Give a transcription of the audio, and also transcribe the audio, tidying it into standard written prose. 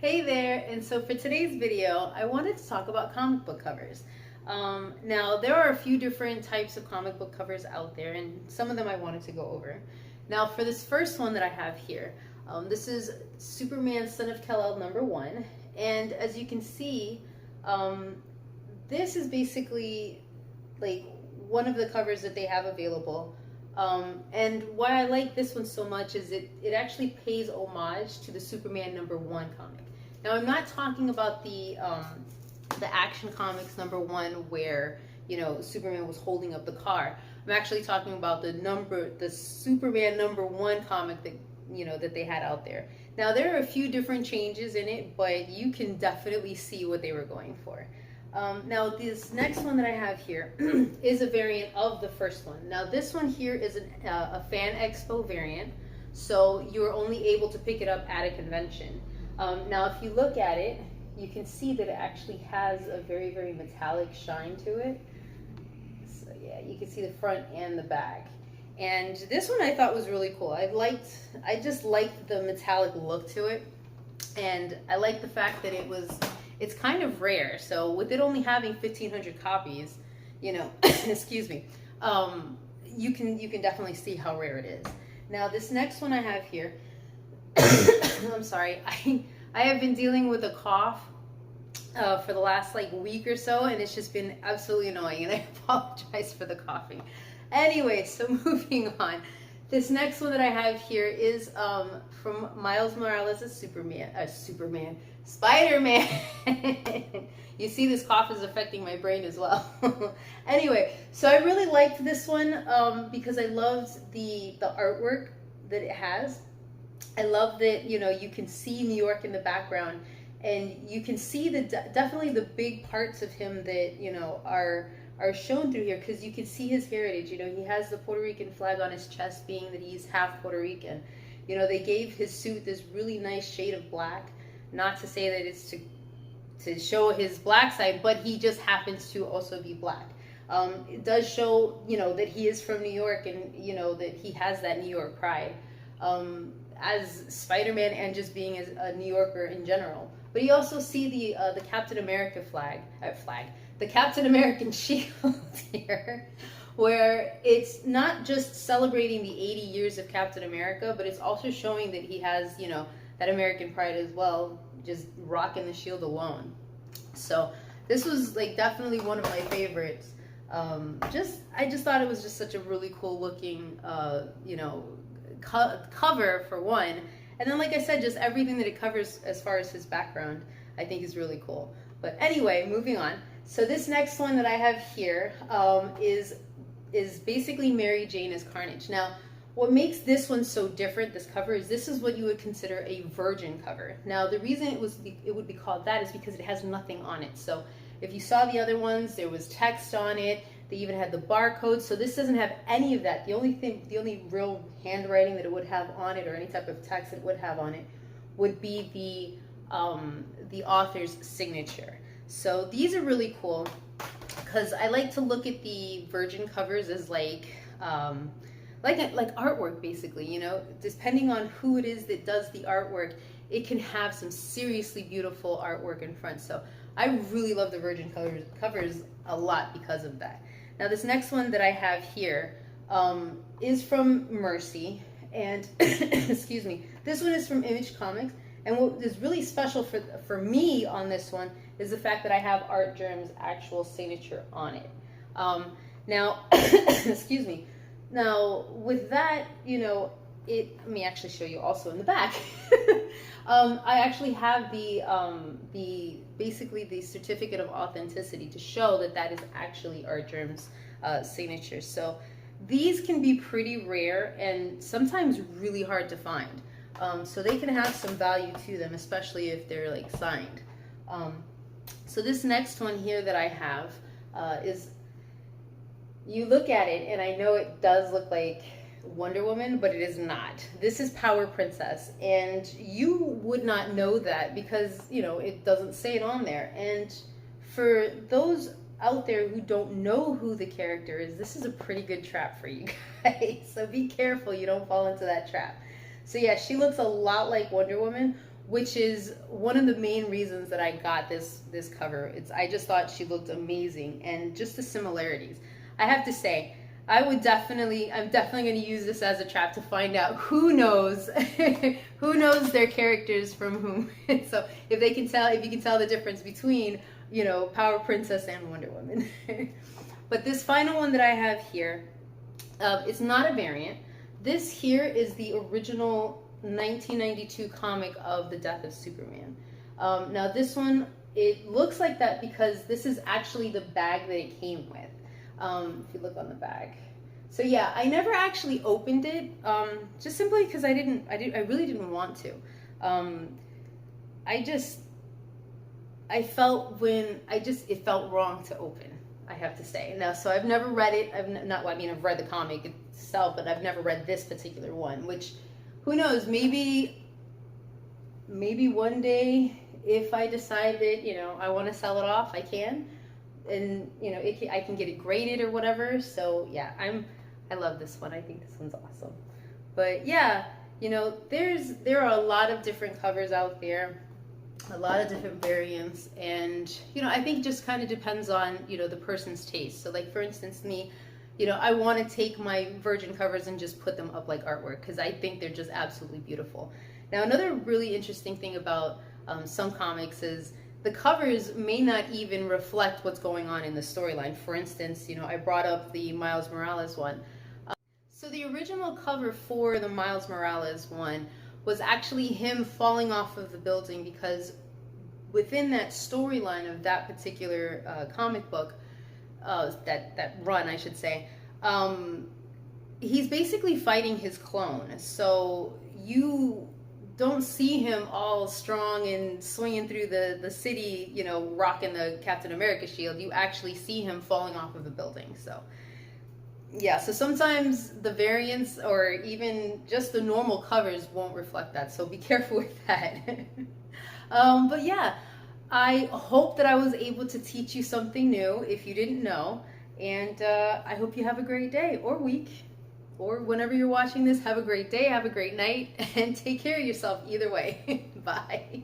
Hey there, and so for today's video, I wanted to talk about comic book covers. Now, there are a few different types of comic book covers out there, and some of them I wanted to go over. Now, for this first one that I have here, this is Superman Son of Kal-El #1, and as you can see, this is basically like one of the covers that they have available. And why I like this one so much is it actually pays homage to the Superman #1 comic. Now, I'm not talking about the Action Comics #1 where, you know, Superman was holding up the car. I'm actually talking about the Superman #1 comic that, you know, that they had out there. Now, there are a few different changes in it, but you can definitely see what they were going for. Now, this next one that I have here is a variant of the first one. Now, this one here is a Fan Expo variant, so you're only able to pick it up at a convention. Now, if you look at it, you can see that it actually has a very, very metallic shine to it. So yeah, you can see the front and the back. And this one I thought was really cool. I just liked the metallic look to it. And I like the fact that it's kind of rare. So with it only having 1,500 copies, you know, excuse me, you can definitely see how rare it is. Now, this next one I have here, I'm sorry, I have been dealing with a cough for the last like week or so, and it's just been absolutely annoying, and I apologize for the coughing. Anyway, so moving on. This next one that I have here is from Miles Morales' Spider-Man. You see, this cough is affecting my brain as well. Anyway, so I really liked this one because I loved the artwork that it has. I love that, you know, you can see New York in the background, and you can see definitely the big parts of him that, you know, are shown through here, because you can see his heritage. You know, he has the Puerto Rican flag on his chest, being that he's half Puerto Rican. You know, they gave his suit this really nice shade of black, not to say that it's to show his black side, but he just happens to also be black. It does show, you know, that he is from New York, and, you know, that he has that New York pride. As Spider-Man, and just being as a New Yorker in general. But you also see the Captain America the Captain American shield here, where it's not just celebrating the 80 years of Captain America, but it's also showing that he has, you know, that American pride as well, just rocking the shield alone. So this was like definitely one of my favorites. I just thought it was just such a really cool looking, you know, cover for one, and then, like I said, just everything that it covers as far as his background, I think is really cool. But anyway, moving on. So this next one that I have here is basically Mary Jane as Carnage. Now, what makes this one so different, this cover, is this is what you would consider a virgin cover. Now, the reason it would be called that is because it has nothing on it. So if you saw the other ones, there was text on it. They even had the barcode. So this doesn't have any of that. The only real handwriting that it would have on it, or any type of text that it would have on it, would be the author's signature. So these are really cool, because I like to look at the virgin covers as like artwork, basically. You know, depending on who it is that does the artwork, it can have some seriously beautiful artwork in front. So I really love the virgin covers a lot because of that. Now, this next one that I have here is from Mercy, and excuse me, this one is from Image Comics. And what is really special for me on this one is the fact that I have Art Germ's actual signature on it. Now, excuse me. Now, with that, you know, let me actually show you also in the back. I actually have basically the certificate of authenticity to show that that is actually Art Germ's signature. So these can be pretty rare and sometimes really hard to find. So they can have some value to them, especially if they're like signed. So this next one here that I have is, you look at it and I know it does look like Wonder Woman, but it is not. This is Power Princess, and you would not know that because, you know, it doesn't say it on there. And for those out there who don't know who the character is, this is a pretty good trap for you guys. So be careful you don't fall into that trap. So yeah, she looks a lot like Wonder Woman. which is one of the main reasons that I got this cover. I just thought she looked amazing, and just the similarities. I have to say, I'm definitely going to use this as a trap to find out who knows who knows their characters from whom. So if you can tell the difference between, you know, Power Princess and Wonder Woman. But this final one that I have here, it's not a variant. This here is the original 1992 comic of The Death of Superman. Now this one, it looks like that because this is actually the bag that it came with. If you look on the bag. So yeah, I never actually opened it, just simply because I really didn't want to. It felt wrong to open, I have to say. Now, so I've never read it. I've read the comic itself, but I've never read this particular one, which, who knows, maybe one day if I decide that, you know, I want to sell it off, I can. And, you know, I can get it graded or whatever. So yeah, I love this one. I think this one's awesome. But yeah, you know, there are a lot of different covers out there, a lot of different variants, and, you know, I think it just kind of depends on, you know, the person's taste. So like, for instance, me, you know, I want to take my virgin covers and just put them up like artwork because I think they're just absolutely beautiful. Now, another really interesting thing about some comics is the covers may not even reflect what's going on in the storyline. For instance, you know, I brought up the Miles Morales one. So the original cover for the Miles Morales one was actually him falling off of the building, because within that storyline of that particular comic book, that run, I should say, he's basically fighting his clone. So you don't see him all strong and swinging through the city, you know, rocking the Captain America shield. You actually see him falling off of a building. So yeah, so sometimes the variants or even just the normal covers won't reflect that, so be careful with that. But yeah, I hope that I was able to teach you something new if you didn't know, and I hope you have a great day or week, or whenever you're watching this. Have a great day, have a great night, and take care of yourself either way. Bye.